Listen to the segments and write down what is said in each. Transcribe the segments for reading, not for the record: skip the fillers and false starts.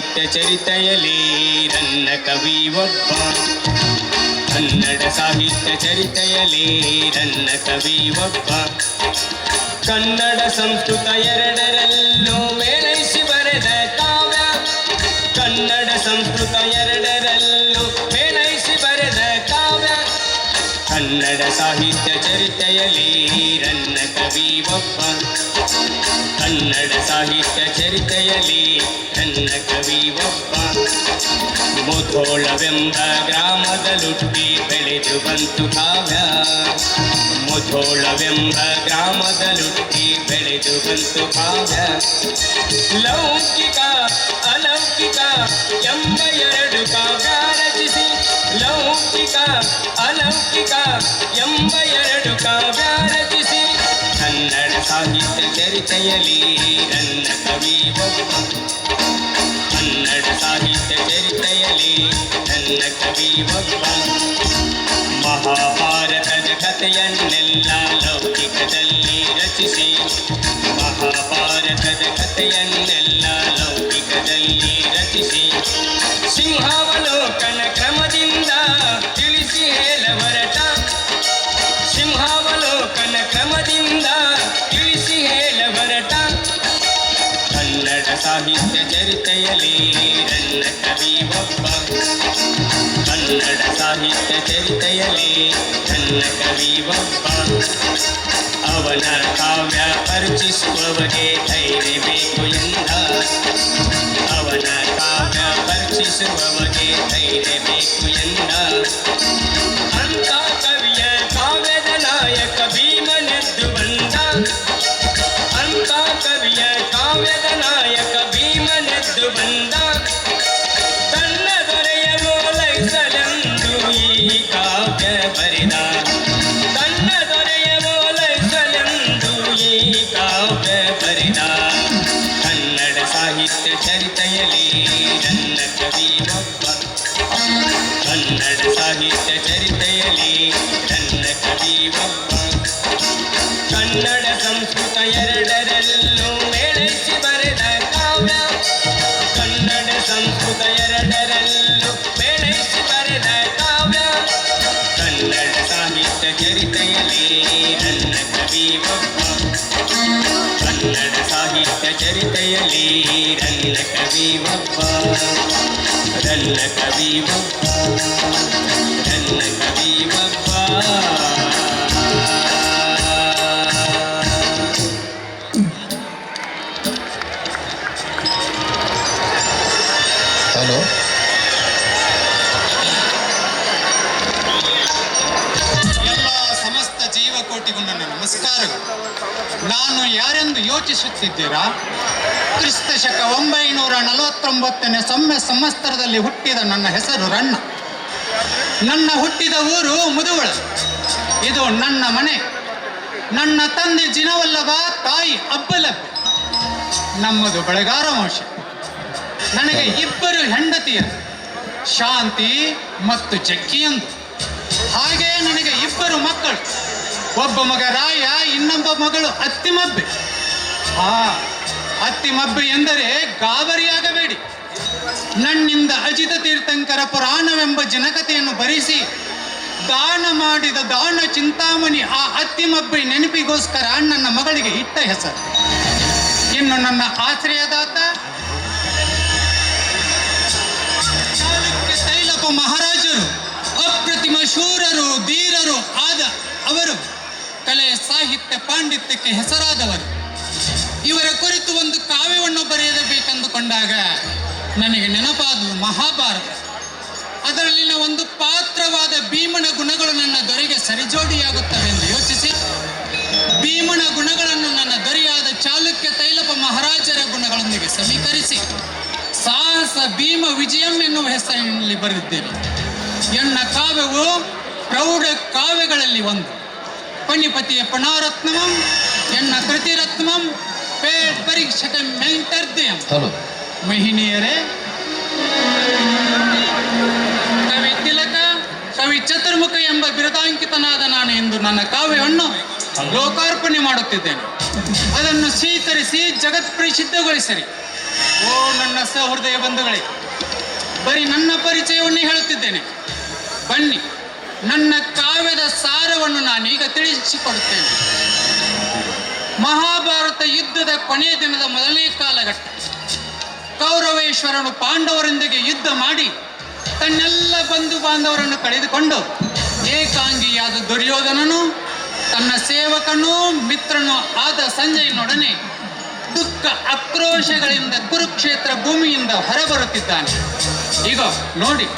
ಸಾಹಿತ್ಯ ಚರಿತೆಯಲ್ಲಿ ನನ್ನ ಕವಿ ಒಬ್ಬ. ಕನ್ನಡ ಸಾಹಿತ್ಯ ಚರಿತೆಯಲ್ಲಿ ನನ್ನ ಕವಿ ಒಬ್ಬ. ಕನ್ನಡ ಸಂಸ್ಕೃತ ಎರಡರಲ್ಲೂ ಮೇಳೈಸಿ ಬರೆದ ಕಾವ್ಯ. ಕನ್ನಡ ಸಂಸ್ಕೃತ ಎರಡರಲ್ಲೂ ಮೇಳೈಸಿ ಬರೆದ ಕಾವ್ಯ. ಕನ್ನಡ ಸಾಹಿತ್ಯ ಚರಿತೆಯಲ್ಲಿ ನನ್ನ ಕವಿ ಒಬ್ಬ. ಕನ್ನಡ ಸಾಹಿತ್ಯ ಚರಿತೆಯಲ್ಲಿ ನನ್ನ ಕವಿ ಒಬ್ಬ. ಮುಧೋಳವೆಂಬ ಗ್ರಾಮದಲ್ಲುಟ್ಟಿ ಬೆಳೆದು ಬಂತು ಕಾವ್ಯ. ಮುಧೋಳವೆಂಬ ಗ್ರಾಮದಲ್ಲುಟ್ಟಿ ಬೆಳೆದು ಬಂತು ಕಾವ್ಯ. ಲೌಕಿಕ ಅಲೌಕಿಕ ಎಂಬ ಎರಡು ಕಾವ್ಯ ರಚಿಸಿ. ಲೌಕಿಕ ಅಲೌಕಿಕ ಎಂಬ ಎರಡು ಕಾವ್ಯ ರಚಿಸಿ. ಕನ್ನಡ ಸಾಹಿತ್ಯ ಚರಿತೆಯಲ್ಲಿ ನನ್ನ ಕವಿ ಒಬ್ಬ. ಕನ್ನಡ ಸಾಹಿತ್ಯ ಚರಿತೆಯಲ್ಲಿ ನನ್ನ ಕವಿ ಒಬ್ಬ. ಮಹಾಭಾರತದ ಕಥೆಯನ್ನೆಲ್ಲ ಲೌಕಿಕದಲ್ಲಿ ರಚಿಸಿ. ಮಹಾಭಾರತದ ಕಥೆಯನ್ನೆಲ್ಲ ಲೌಕಿಕದಲ್ಲಿ ರಚಿಸಿ. ಸಿಂಹಾವಲೋಕನ ಕ್ರಮದಿಂದ ತಿಳಿಸಿ ಹೇಳ ಹೊರಟ. ಸಿಂಹಾವಲೋಕನ ಕ್ರಮದಿಂದ ತಿಳಿಸಿ ಹೇಳ ಹೊರಟ. ಕನ್ನಡ ಸಾಹಿತ್ಯ ಚರಿತೆಯಲ್ಲಿ ನನ್ನ ಕವಿ ಒಬ್ಬ. ಕನ್ನಡ ಸಾಹಿತ್ಯ ಚರಿತೆಯಲ್ಲಿ ನನ್ನ ಕವಿ ಒಬ್ಬ. ಅವನ ಕಾವ್ಯ ಪರಿಚಿಸುವವಗೆ ಧೈರ್ಯ ಬೇಕು ಎಂದ. ಅವನ ಕಾವ್ಯ ಪರಿಚಿಸುವವಗೆ ಧೈರ್ಯ ಬೇಕು ಎಂದ. ಅಂತ ಕವಿಯ ಕಾವ್ಯದ ನಾಯಕ ಭೀಮನೆದ್ದು ಬಂದ. ಅಂತ ಕವಿಯ ಕಾವ್ಯದ ನಾಯಕ ಭೀಮನೆದ್ದು ಬಂದ. ತನ್ನ ದೊರೆಯ ಓಲೈಸಲೆಂದು ಈ ಕಾವ್ಯ ಬರೆದ. ತನ್ನ ದೊರೆಯ ಓಲೈಸಲೆಂದು ಈ ಕಾವ್ಯ ಬರೆದ. ಕನ್ನಡ ಸಾಹಿತ್ಯ ಚರಿತೆಯಲ್ಲಿ ನನ್ನ ಕವಿ ಒಬ್ಬ. ಕನ್ನಡ ಸಾಹಿತ್ಯ ಚರಿತೆಯಲ್ಲಿ ನನ್ನ ಕವಿ ಒಬ್ಬ. ಕನ್ನಡ ಸಂಸ್ಕೃತ ಎರಡರಲ್ಲೂ ಮೇಳೈಸಿ ಬರೆದ ಕಾವ್ಯ. ಕನ್ನಡ ಸಂಸ್ಕೃತ ಎರಡರಲ್ಲೂ ಮೇಳೈಸಿ ಬರೆದ ಕಾವ್ಯ. ಕನ್ನಡ ಸಾಹಿತ್ಯ ಚರಿತೆಯಲ್ಲಿ ನನ್ನ ಕವಿ ಒಬ್ಬ. ಕನ್ನಡ ಸಾಹಿತ್ಯ ಚರಿತೆಯಲ್ಲಿ ನನ್ನ ಕವಿ ಒಬ್ಬ. ನನ್ನ ಕವಿ ಒಬ್ಬ. ನನ್ನ ಕವಿ ಒಬ್ಬ. ಹಲೋ, ಎಲ್ಲ ಸಮಸ್ತ ಜೀವಕೋಟಿಗೂ ನನ್ನ ನಮಸ್ಕಾರಗಳು. ನಾನು ಯಾರೆಂದು ಯೋಚಿಸುತ್ತಿದ್ದೀರಾ? ಕ್ರಿಸ್ತ ಶಕ 949ನೇ ಸಂವತ್ಸರದಲ್ಲಿ ಹುಟ್ಟಿದ ನನ್ನ ಹೆಸರು ರಣ್ಣ. ನನ್ನ ಹುಟ್ಟಿದ ಊರು ಮುದುವಳ. ಇದು ನನ್ನ ಮನೆ. ನನ್ನ ತಂದೆ ಜಿನವಲ್ಲಭ, ತಾಯಿ ಅಬ್ಬಲಬ್ಬೆ. ನಮ್ಮದು ಬೆಳೆಗಾರ ವಂಶ. ನನಗೆ ಇಬ್ಬರು ಹೆಂಡತಿಯರು, ಶಾಂತಿ ಮತ್ತು ಜಕ್ಕಿಯಂದು. ಹಾಗೆ ನನಗೆ ಇಬ್ಬರು ಮಕ್ಕಳು. ಒಬ್ಬ ಮಗ ರಾಯ, ಇನ್ನೊಬ್ಬ ಮಗಳು ಅತ್ತಿಮಬ್ಬೆ. ಅತ್ತಿಮಬ್ಬೆ ಎಂದರೆ ಗಾಬರಿಯಾಗಬೇಡಿ. ನನ್ನಿಂದ ಅಜಿತ ತೀರ್ಥಂಕರ ಪುರಾಣವೆಂಬ ಜನಕತೆಯನ್ನು ಬರೆಸಿ ದಾನ ಮಾಡಿದ ದಾನ ಚಿಂತಾಮಣಿ ಆ ಅತ್ತಿಮಬ್ಬೆ ನೆನಪಿಗೋಸ್ಕರ ನನ್ನ ಮಗಳಿಗೆ ಇಟ್ಟ ಹೆಸರು. ಇನ್ನು ನನ್ನ ಆಶ್ರಯದಾತ ಚಾಲುಕ್ಯ ತೈಲಪ ಮಹಾರಾಜರು, ಅಪ್ರತಿಮ ಶೂರರು, ಧೀರರು ಆದ ಅವರು. ಕಲೆ ಸಾಹಿತ್ಯ ಪಾಂಡಿತ್ಯಕ್ಕೆ ಹೆಸರಾದವರು. ಇವರ ಕುರಿತು ಒಂದು ಕಾವ್ಯವನ್ನು ಬರೆಯಬೇಕೆಂದುಕೊಂಡಾಗ ನನಗೆ ನೆನಪಾದವು ಮಹಾಭಾರತ. ಅದರಲ್ಲಿನ ಒಂದು ಪಾತ್ರವಾದ ಭೀಮನ ಗುಣಗಳು ನನ್ನ ದೊರೆಗೆ ಸರಿಜೋಡಿಯಾಗುತ್ತವೆ ಎಂದು ಯೋಚಿಸಿ ಭೀಮನ ಗುಣಗಳನ್ನು ನನ್ನ ದೊರೆಯಾದ ಚಾಲುಕ್ಯ ತೈಲಪ ಮಹಾರಾಜರ ಗುಣಗಳೊಂದಿಗೆ ಸಮೀಕರಿಸಿ ಸಾಹಸ ಭೀಮ ವಿಜಯಂ ಎನ್ನುವ ಹೆಸರಿನಲ್ಲಿ ಬರೆದಿದ್ದೇನೆ. ಎನ್ನ ಕಾವ್ಯವು ಪ್ರೌಢ ಕಾವ್ಯಗಳಲ್ಲಿ ಒಂದು. ಪಣಿಪತಿಯ ಪಣಾರತ್ನಮಂ ಎನ್ನ ಕೃತಿರತ್ನಮಂ ಪರೀಕ್ಷಕ ಮೆಂಟರ್ದಯಂ. ಮಹಿನಿಯರೇ, ಕವಿ ತಿಲಕ, ಕವಿ ಚತುರ್ಮುಖ ಎಂಬ ಬಿರುದಾಂಕಿತನಾದ ನಾನು ಎಂದು ನನ್ನ ಕಾವ್ಯವನ್ನು ಲೋಕಾರ್ಪಣೆ ಮಾಡುತ್ತಿದ್ದೇನೆ. ಅದನ್ನು ಸ್ವೀಕರಿಸಿ ಜಗತ್ ಪ್ರಸಿದ್ಧಗೊಳಿಸಿರಿ. ಓ ನನ್ನ ಸಹೃದಯ ಬಂಧುಗಳೇ, ಬರೀ ನನ್ನ ಪರಿಚಯವನ್ನೇ ಹೇಳುತ್ತಿದ್ದೇನೆ. ಬನ್ನಿ, ನನ್ನ ಕಾವ್ಯದ ಸಾರವನ್ನು ನಾನೀಗ ತಿಳಿಸಿಕೊಡುತ್ತೇನೆ. ಮಹಾಭಾರತ ಯುದ್ಧದ ಕೊನೆಯ ದಿನದ ಮೊದಲನೇ ಕಾಲಘಟ್ಟ. ಕೌರವೇಶ್ವರನು ಪಾಂಡವರೊಂದಿಗೆ ಯುದ್ಧ ಮಾಡಿ ತನ್ನೆಲ್ಲ ಬಂಧು ಬಾಂಧವರನ್ನು ಕಳೆದುಕೊಂಡು ಏಕಾಂಗಿಯಾದ ದುರ್ಯೋಧನನು ತನ್ನ ಸೇವಕನೂ ಮಿತ್ರನೂ ಆದ ಸಂಜಯನೊಡನೆ ದುಃಖ ಆಕ್ರೋಶಗಳಿಂದ ಕುರುಕ್ಷೇತ್ರ ಭೂಮಿಯಿಂದ ಹೊರಬರುತ್ತಿದ್ದಾನೆ. ಈಗ ನೋಡಿ.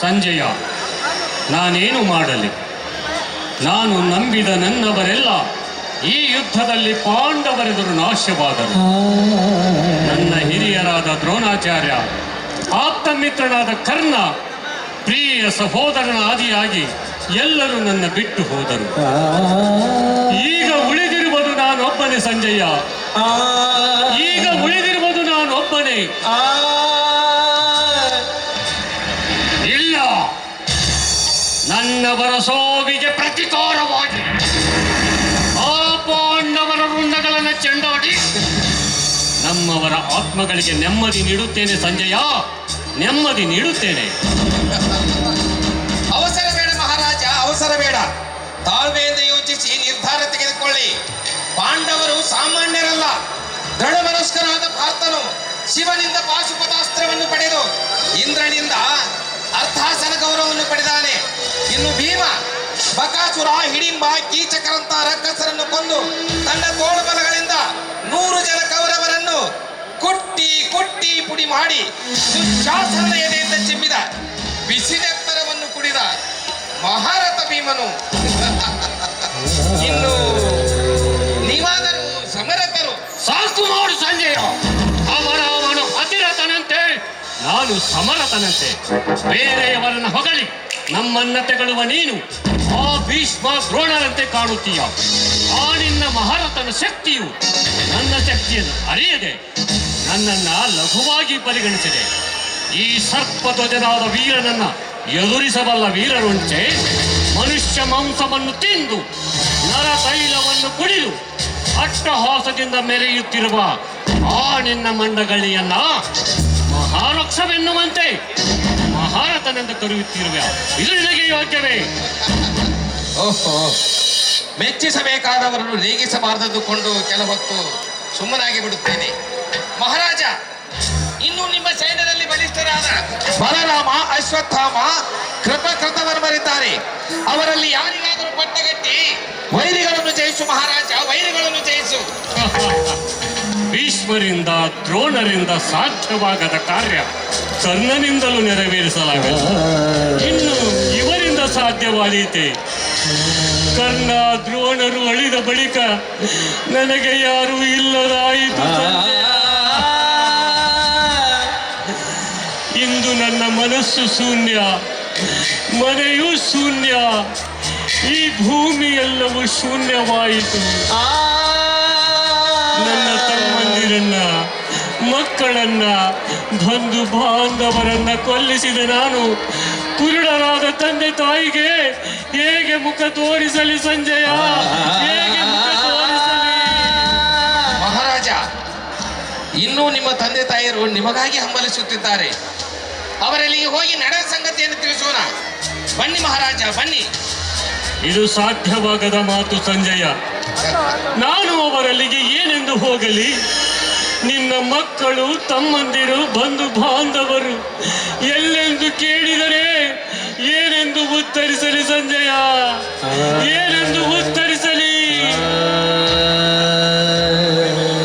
ಸಂಜಯ, ನಾನೇನು ಮಾಡಲಿ? ನಾನು ನಂಬಿದ ನನ್ನವರೆಲ್ಲ ಈ ಯುದ್ಧದಲ್ಲಿ ಪಾಂಡವರೆದುರು ನಾಶವಾದರು. ನನ್ನ ಹಿರಿಯರಾದ ದ್ರೋಣಾಚಾರ್ಯ, ಆಪ್ತ ಮಿತ್ರನಾದ ಕರ್ಣ, ಪ್ರಿಯ ಸಹೋದರನ ಆದಿಯಾಗಿ ಎಲ್ಲರೂ ನನ್ನ ಬಿಟ್ಟು ಹೋದರು. ಈಗ ಉಳಿದಿರುವುದು ನಾನೊಬ್ಬನೇ ಸಂಜಯ. ಈಗ ಉಳಿದಿರುವುದು ನಾನೊಬ್ಬನೇ. ಇಲ್ಲ, ನನ್ನವರ ಸೋವಿಗೆ ಪ್ರತಿಕಾರವಾಗಿ ಆ ಪಾಂಡವರ ವೃಂದಗಳನ್ನು ಚೆಂಡಾಡಿ ನಮ್ಮವರ ಆತ್ಮಗಳಿಗೆ ನೆಮ್ಮದಿ ನೀಡುತ್ತೇನೆ ಸಂಜಯ, ನೆಮ್ಮದಿ ನೀಡುತ್ತೇನೆ. ಅವಸರ ಬೇಡ ಮಹಾರಾಜ, ಅವಸರ ಬೇಡ. ತಾಳ್ಮೆಯಿಂದ ಯೋಚಿಸಿ ನಿರ್ಧಾರ ತೆಗೆದುಕೊಳ್ಳಿ. ಪಾಂಡವರು ಸಾಮಾನ್ಯರಲ್ಲ. ದೃಢ ಮನಸ್ಕನಾದ ಪಾರ್ಥನು ಶಿವನಿಂದ ಪಾಶುಪತಾಸ್ತ್ರವನ್ನು ಪಡೆದು ಇಂದ್ರನಿಂದ ಅರ್ಥಾಸನ ಗೌರವವನ್ನು ಪಡೆದಾನೆ. ಇನ್ನು ಭೀಮ ಬಕಾಸುರ, ಹಿಡಿಂಬ, ಕೀಚಕರಂತ ರಕ್ಕಸರನ್ನು ಕೊಂದು ತನ್ನ ತೋಳುಬಲಗಳಿಂದ 100 ಜನ ಕೌರವರನ್ನು ಕುಟ್ಟಿ ಕುಟ್ಟಿ ಪುಡಿ ಮಾಡಿ ದುಶ್ಯಾಸನ ಎದೆಯಿಂದ ಚಿಮ್ಮಿದ ಬಿಸಿನೆತ್ತರವನ್ನು ಕುಡಿದ ಮಹಾರಥ ಭೀಮನು. ಇನ್ನು ನೀವಾದರೂ ಸಮರತರು. ಸಾಕು ಮಾಡು ಸಂಜಯ, ಅವನು ಅತಿರಥನಂತೆ, ನಾನು ಸಮರಥನಂತೆ. ಬೇರೆಯವರನ್ನು ಹೊಗಳಿ ನಮ್ಮನ್ನ ತೆಗಳುವ ನೀನು ಆ ಭೀಷ್ಮ ದ್ರೋಣರಂತೆ ಕಾಣುತ್ತೀಯ. ಆ ನಿನ್ನ ಮಹಾರಥನ ಶಕ್ತಿಯು ನನ್ನ ಶಕ್ತಿಯನ್ನು ಅರಿಯದೆ ನನ್ನನ್ನ ಲಘುವಾಗಿ ಪರಿಗಣಿಸಿದೆ. ಈ ಸರ್ಪಧ್ವಜನಾದ ವೀರನನ್ನ ಎದುರಿಸಬಲ್ಲ ವೀರರುಂಚೆ ಮನುಷ್ಯ ಮಾಂಸವನ್ನು ತಿಂದು ನರ ತೈಲವನ್ನು ಕುಡಿದು ಅಟ್ಟಹಾಸದಿಂದ ಮೆರೆಯುತ್ತಿರುವ ಆ ನಿನ್ನ ಮಂಡಗಳಿಯನ್ನ ಮಹಾರಕ್ಷವೆನ್ನುವಂತೆ ಮಹಾರಥನೆಂದು ಕರೆಯುತ್ತಿರುವ ಇದು ನಿನಗೆ ಯೋಗ್ಯವೇ? ಓಹೋ, ಮೆಚ್ಚಿಸಬೇಕಾದವರನ್ನು ರೇಗಿಸಬಾರದುಕೊಂಡು ಕೆಲ ಹೊತ್ತು ಸುಮ್ಮನಾಗಿ ಬಿಡುತ್ತೇನೆ. ಮಹಾರಾಜ, ಇನ್ನು ನಿಮ್ಮ ಸೈನ್ಯದಲ್ಲಿ ಬಲಿಷ್ಠರಾದ ಬಲರಾಮ, ಅಶ್ವತ್ಥಾಮ, ಕೃತವರ್ಮರಿದ್ದಾರೆ. ಅವರಲ್ಲಿ ಯಾರಿಗಾದರೂ ಪಟ್ಟಗಟ್ಟಿ ವೈರಿಗಳನ್ನು ಜಯಿಸು ಮಹಾರಾಜ, ವೈರಿಗಳನ್ನು ಜಯಿಸು. ಭೀಷ್ಮರಿಂದ ದ್ರೋಣರಿಂದ ಸಾಧ್ಯವಾಗದ ಕಾರ್ಯ ಕರ್ಣನಿಂದಲೂ ನೆರವೇರಿಸಲಾಗಲ್ಲ. ಇನ್ನು ಇವರಿಂದ ಸಾಧ್ಯವಾದೀತೆ? ಕರ್ಣ ದ್ರೋಣರು ಅಳಿದ ಬಳಿಕ ನನಗೆ ಯಾರೂ ಇಲ್ಲದಾಯಿತು. ಇಂದು ನನ್ನ ಮನಸ್ಸು ಶೂನ್ಯ, ಮನೆಯೂ ಶೂನ್ಯ, ಈ ಭೂಮಿ ಎಲ್ಲವೂ ಶೂನ್ಯವಾಯಿತು. ನನ್ನ ತಮ್ಮಂದಿರನ್ನ, ಮಕ್ಕಳನ್ನ, ಬಂಧು ಬಾಂಧವರನ್ನ ಕೊಲ್ಲಿಸಿದ ನಾನು ಕುರುಡರಾದ ತಂದೆ ತಾಯಿಗೆ ಹೇಗೆ ಮುಖ ತೋರಿಸಲಿ ಸಂಜಯ, ಹೇಗೆ ಮುಖ ತೋರಿಸಲಿ? ಮಹಾರಾಜ, ಇನ್ನೂ ನಿಮ್ಮ ತಂದೆ ತಾಯಿಯರು ನಿಮಗಾಗಿ ಹಂಬಲಿಸುತ್ತಿದ್ದಾರೆ. ಅವರಲ್ಲಿಗೆ ಹೋಗಿ ನಡೆದ ಸಂಗತಿಯನ್ನು ತಿಳಿಸೋಣ. ಬನ್ನಿ ಮಹಾರಾಜ, ಬನ್ನಿ. ಇದು ಸಾಧ್ಯವಾಗದ ಮಾತು ಸಂಜಯ. ನಾನು ಅವರಲ್ಲಿಗೆ ಏನೆಂದು ಹೋಗಲಿ? ನಿನ್ನ ಮಕ್ಕಳು, ತಮ್ಮಂದಿರು, ಬಂಧು ಬಾಂಧವರು ಎಲ್ಲೆಂದು ಕೇಳಿದರೆ ಏನೆಂದು ಉತ್ತರಿಸಲಿ ಸಂಜಯ, ಏನೆಂದು ಉತ್ತರಿಸಲಿ?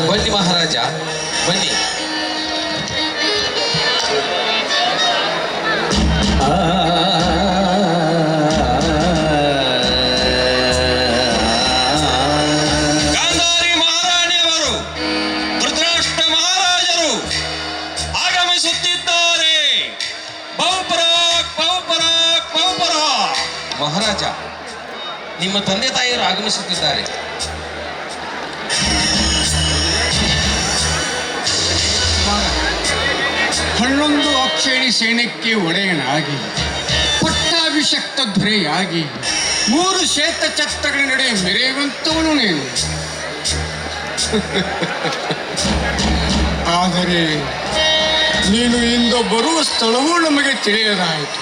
ಬನ್ನಿ ಮಹಾರಾಜ, ಬನ್ನಿ. ಗಾಂಧಾರಿ ಮಹಾರಾಣಿಯವರು ಧೃತರಾಷ್ಟ್ರ ಮಹಾರಾಜ, ನಿಮ್ಮ ತಂದೆ ತಾಯಿಯರು ಆಗಮಿಸುತ್ತಿದ್ದಾರೆ. ಹನ್ನೊಂದು ಅಕ್ಷೇಣಿ ಸೈನ್ಯಕ್ಕೆ ಒಡೆಯನಾಗಿ ಪಟ್ಟಾಭಿಷಕ್ತ ದೊರೆಯಾಗಿ 3 ಶ್ವೇತ ಛತ್ರಗಳ ನಡುವೆ ಮೆರೆಯುವಂತವನು ನೀನು. ಆದರೆ ನೀನು ಇಂದು ಬರುವ ಸ್ಥಳವೂ ನಮಗೆ ತಿಳಿಯದಾಯಿತು.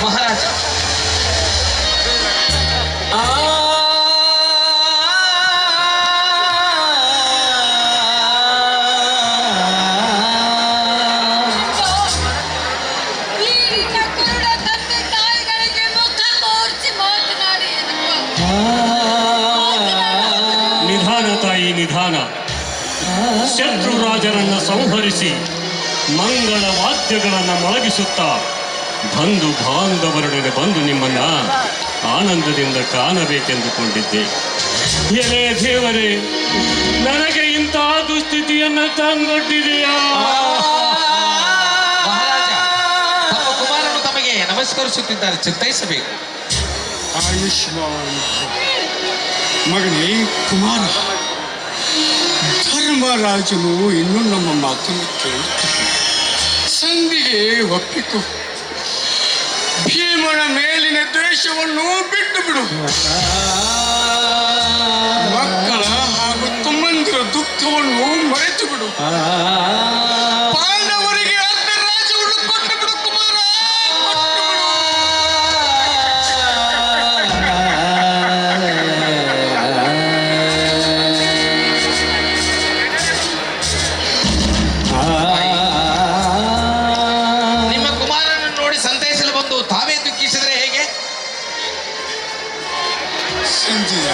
ಮಹಾರಾಜ, ನಿಧಾನ ತಾಯಿ, ನಿಧಾನ. ಶತ್ರು ರಾಜರನ್ನ ಸಂಹರಿಸಿ ಮಂಗಳ ವಾದ್ಯಗಳನ್ನು ಮೊಳಗಿಸುತ್ತಾ ಬಂಧು ಬಾಂಧವರೊಡನೆ ಬಂದು ನಿಮ್ಮನ್ನ ಆನಂದದಿಂದ ಕಾಣಬೇಕೆಂದುಕೊಂಡಿದ್ದೆ. ಎಲೆ ದೇವರೇ, ನನಗೆ ಇಂತಹ ದುಸ್ಥಿತಿಯನ್ನು ತಂದೊಡ್ಡಿದೆಯಾ? ಮಹಾರಾಜ, ತಮ್ಮ ಕುಮಾರನು ತಮಗೆ ನಮಸ್ಕರಿಸುತ್ತಿದ್ದಾರೆ, ಚಿತ್ತೈಸಬೇಕು. ಆಯುಷ್ಮಾನ್ ಮಗನೇ ಕುಮಾರ, ಧರ್ಮರಾಜನು ಇನ್ನೂ ನಮ್ಮ ಮಾತನ್ನು ಕೇಳುತ್ತಾನೆ. ಸಂಧಿಗೆ ಒಪ್ಪಿತು. ಭೀಮನ ಮೇಲಿನ ದ್ವೇಷವನ್ನು ಬಿಟ್ಟು ಬಿಡು. ಮಕ್ಕಳ ಹಾಗೂ ತಮ್ಮಂದಿರ ದುಃಖವನ್ನು ಮರೆತು ಬಿಡು. ಪಾಂಡವರಿಗೆ ಅರ್ಧ ರಾಜ್ಯವನ್ನು ಕೊಟ್ಟು ಬಿಡು ಕುಮಾರ, ಕೊಟ್ಟು ಬಿಡು. ನಿಮ್ಮ ಕುಮಾರನನ್ನು ನೋಡಿ ಸಂತೈಸಲು ಬಂದು ತಾವೇ ದುಃಖಿಸಿದರೆ ಹೇಗೆ? ಸಂಜಯ,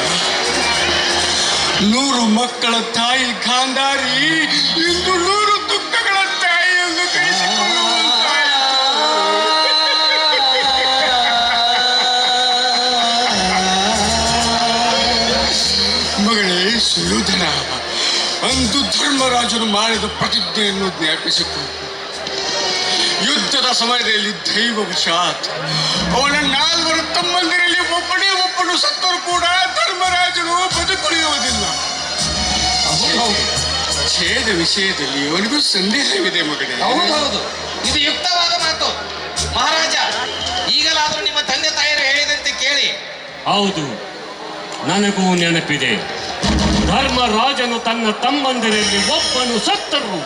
100 ಮಕ್ಕಳ ತಾಯಿ ಗಾಂಧಾರಿ ಇಂದು 100 ದುಃಖಗಳ ತಾಯಿಯನ್ನು ಮಗಳೇ ಸುಯೋಧನ, ಅಂದು ಧರ್ಮರಾಜನು ಮಾಡಿದ ಪ್ರತಿಜ್ಞೆಯನ್ನು ಜ್ಞಾಪಿಸಿಕೊಂಡು ಯುದ್ಧದ ಸಮಯದಲ್ಲಿ ದೈವವಶಾತ್ ಅವನ 4 ತಮ್ಮಂದಿರಲ್ಲಿ ಒಬ್ಬನೇ ಒಬ್ಬನು ಸತ್ತರೂ ಕೂಡ ಧರ್ಮರಾಜನು ಬದುಕುಳಿಯುವುದಿಲ್ಲ. ಛೇದ ವಿಷಯದಲ್ಲಿ ಅವನಿಗೂ ಸಂದೇಹವಿದೆ ಮಗನೇ. ಹೌದೌದು, ಇದು ಯುಕ್ತವಾದ ಮಾತು. ಮಹಾರಾಜ, ಈಗಲಾದರೂ ನಿಮ್ಮ ತಂದೆ ತಾಯಿಯರು ಹೇಳಿದಂತೆ ಕೇಳಿ. ಹೌದು, ನನಗೂ ನೆನಪಿದೆ. ಧರ್ಮರಾಜನು ತನ್ನ ತಮ್ಮಂದಿರಲ್ಲಿ ಒಬ್ಬನು ಸತ್ತರು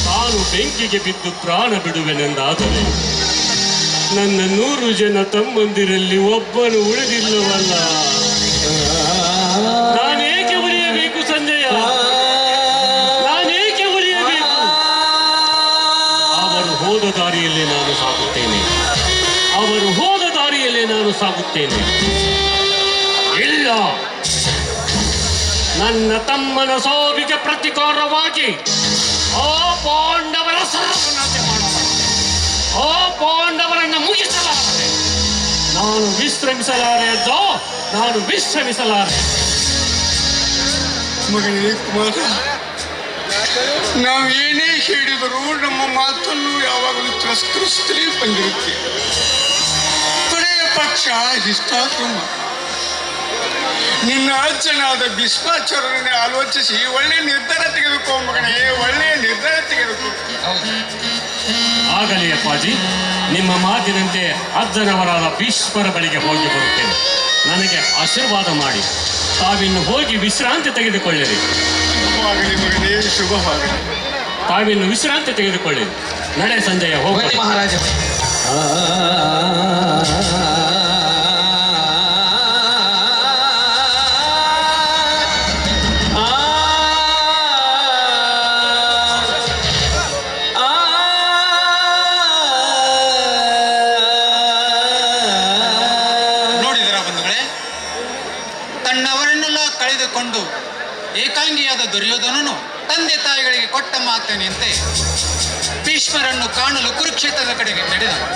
ತಾನು ಬೆಂಕಿಗೆ ಬಿದ್ದು ಪ್ರಾಣ ಬಿಡುವೆನೆಂದಾದರೆ ನನ್ನ 100 ಜನ ತಮ್ಮಂದಿರಲ್ಲಿ ಒಬ್ಬನು ಉಳಿದಿಲ್ಲವಲ್ಲ. ನಾನೇಕೆ ಉಳಿಯಬೇಕು ಸಂಜಯ? ನಾನೇಕೆ ಉಳಿಯಬೇಕು? ಅವರು ಹೋದ ದಾರಿಯಲ್ಲೇ ನಾನು ಸಾಗುತ್ತೇನೆ. ಅವರು ಹೋದ ದಾರಿಯಲ್ಲೇ ನಾನು ಸಾಗುತ್ತೇನೆ. ಇಲ್ಲ, ನನ್ನ ತಮ್ಮನ ಸಾವಿಗೆ ಪ್ರತಿಕಾರವಾಗಿ ಆ ಪಾಂಡವರ ಸರ್ವನಾಶ ಮಾಡಲಾರೆ. ಆ ಪಾಂಡವರನ್ನು ಮುಗಿಸಲಾರೆ. ನಾನು ವಿಶ್ರಮಿಸಲಾರೆ ಅಜ್ಜೋ, ನಾನು ವಿಶ್ರಮಿಸಲಾರೆ. ಮಗನೇ ಕುಮಾರ, ನಾವು ಏನೇ ಹೇಳಿದರೂ ನಮ್ಮ ಮಾತನ್ನು ಯಾವಾಗಲೂ ತಿರಸ್ಕರಿಸುತ್ತಲೇ ಬಂದಿರುತ್ತೇವೆ. ಕೊನೆಯ ಪಕ್ಷ ಇಷ್ಟಾದ್ರೂ ನಿನ್ನ ಅಜ್ಜನಾದ ಭೀಷ್ಮಾಚಾರ್ಯರನ್ನೇ ಆಲೋಚಿಸಿ ಒಳ್ಳೆ ನಿರ್ಧಾರ ತೆಗೆದುಕೋ ಮಗನೇ, ಒಳ್ಳೆಯ ನಿರ್ಧಾರ ತೆಗೆದುಕೋ. ಆಗಲಿ ಅಪ್ಪಾಜಿ, ನಿಮ್ಮ ಮಾತಿನಂತೆ ಅಜ್ಜನವರಾದ ಭೀಷ್ಮರ ಬಳಿಗೆ ಹೋಗಿ ಬರುತ್ತೇನೆ. ನನಗೆ ಆಶೀರ್ವಾದ ಮಾಡಿ ತಾವಿನ್ನು ಹೋಗಿ ವಿಶ್ರಾಂತಿ ತೆಗೆದುಕೊಳ್ಳಿರಿ. ಶುಭವಾಗಲಿ ಮಗನೇ, ಶುಭವಾಗಲಿ. ತಾವಿನ್ನು ವಿಶ್ರಾಂತಿ ತೆಗೆದುಕೊಳ್ಳಿರಿ. ನಡೆ ಸಂಜಯ, ಹೋಗಿ. ಬನ್ನಿ ಮಹಾರಾಜ. ಏಕಾಂಗಿಯಾದ ದುರ್ಯೋಧನನು ತಂದೆ ತಾಯಿಗಳಿಗೆ ಕೊಟ್ಟ ಮಾತಿನಂತೆ ಭೀಷ್ಮರನ್ನು ಕಾಣಲು ಕುರುಕ್ಷೇತ್ರದ ಕಡೆಗೆ ನಡೆದನು.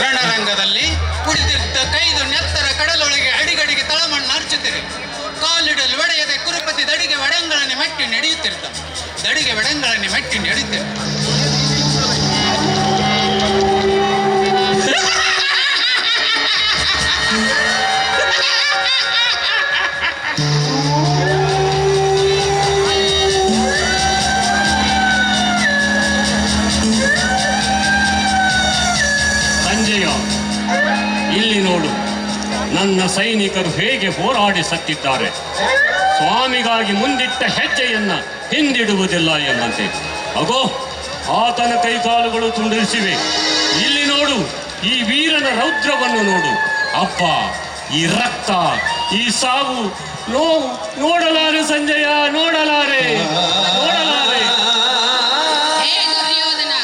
ರಣರಂಗದಲ್ಲಿ ಕುಡಿದಿದ್ದ ಕೈದು ನೆತ್ತರ ಕಡಲೊಳಗೆ ಅಡಿಗಡಿಗೆ ತಳಮಣ್ಣು ಅರ್ಚುತ್ತಿದೆ. ಕಾಲಿಡಲು ಒಡೆಯದೆ ಕುರುಪತಿ ದಡಿಗೆ ಒಡಂಗಳನೆ ಮಟ್ಟಿ ನಡೆಯುತ್ತಿದ್ದ. ದಡಿಗೆ ಬೆಡಂಗಳನ್ನು ಮೆಟ್ಟಿ ನೀಡಿದ್ದೇನೆ. ಸಂಜಯ, ಇಲ್ಲಿ ನೋಡು, ನನ್ನ ಸೈನಿಕರು ಹೇಗೆ ಹೋರಾಡಿ ಸತ್ತಿದ್ದಾರೆ. ಸ್ವಾಮಿಗಾಗಿ ಮುಂದಿಟ್ಟ ಹೆಜ್ಜೆಯನ್ನ ಹಿಂದಿಡುವುದಿಲ್ಲ ಎಂಬಂತೆ. ಅಗೋ, ಆತನ ಕೈಕಾಲುಗಳು ತುಂಡರಿಸಿವೆ. ಇಲ್ಲಿ ನೋಡು, ಈ ವೀರನ ರೌದ್ರವನ್ನು ನೋಡು. ಅಪ್ಪ, ಈ ರಕ್ತ, ಈ ಸಾವು, ನೋವು ನೋಡಲಾರೆ ಸಂಜಯ, ನೋಡಲಾರೆ. ಹೇ ದುರ್ಯೋಧನ,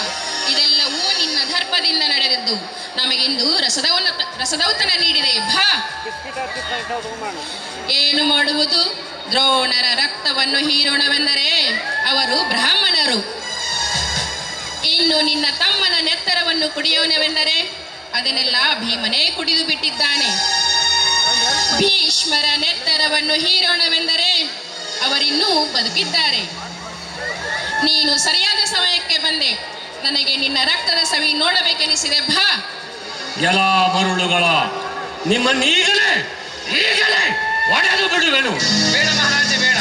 ಇದೆಲ್ಲವೂ ನಿನ್ನ ದರ್ಪದಿಂದ ನಡೆದದ್ದು. ನಮಗಿಂದು ರಸದೌತಣ ನೀಡಿದೆ. ಭಾ, ಏನು ಮಾಡುವುದು? ದ್ರೋಣರ ರಕ್ತವನ್ನು ಹೀರೋಣವೆಂದರೆ ಅವರು ಬ್ರಾಹ್ಮಣರು. ಇನ್ನು ನಿನ್ನ ತಮ್ಮನ ನೆತ್ತರವನ್ನು ಕುಡಿಯೋಣವೆಂದರೆ ಅದನ್ನೆಲ್ಲ ಭೀಮನೇ ಕುಡಿದು ಬಿಟ್ಟಿದ್ದಾನೆ. ಭೀಷ್ಮರ ನೆತ್ತರವನ್ನು ಹೀರೋಣವೆಂದರೆ ಅವರಿನ್ನೂ ಬದುಕಿದ್ದಾರೆ. ನೀನು ಸರಿಯಾದ ಸಮಯಕ್ಕೆ ಬಂದೆ. ನನಗೆ ನಿನ್ನ ರಕ್ತದ ಸವಿ ನೋಡಬೇಕೆನಿಸಿದೆ. ಭಾ. ಎಲ್ಲ ಮರುಳುಗಳ ನಿಮ್ಮನ್ನೀಗಲೇ ಒಡೆದು ಬಿಡುವೆನು. ಬೇಡ ಮಹಾರಾಜ, ಬೇಡ.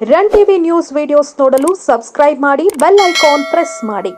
ರನ್ ಟಿವಿ ನ್ಯೂಸ್ ವಿಡಿಯೋಸ್ ನೋಡಲು ಸಬ್ಸ್ಕ್ರೈಬ್ ಮಾಡಿ, ಬೆಲ್ ಐಕಾನ್ ಪ್ರೆಸ್ ಮಾಡಿ.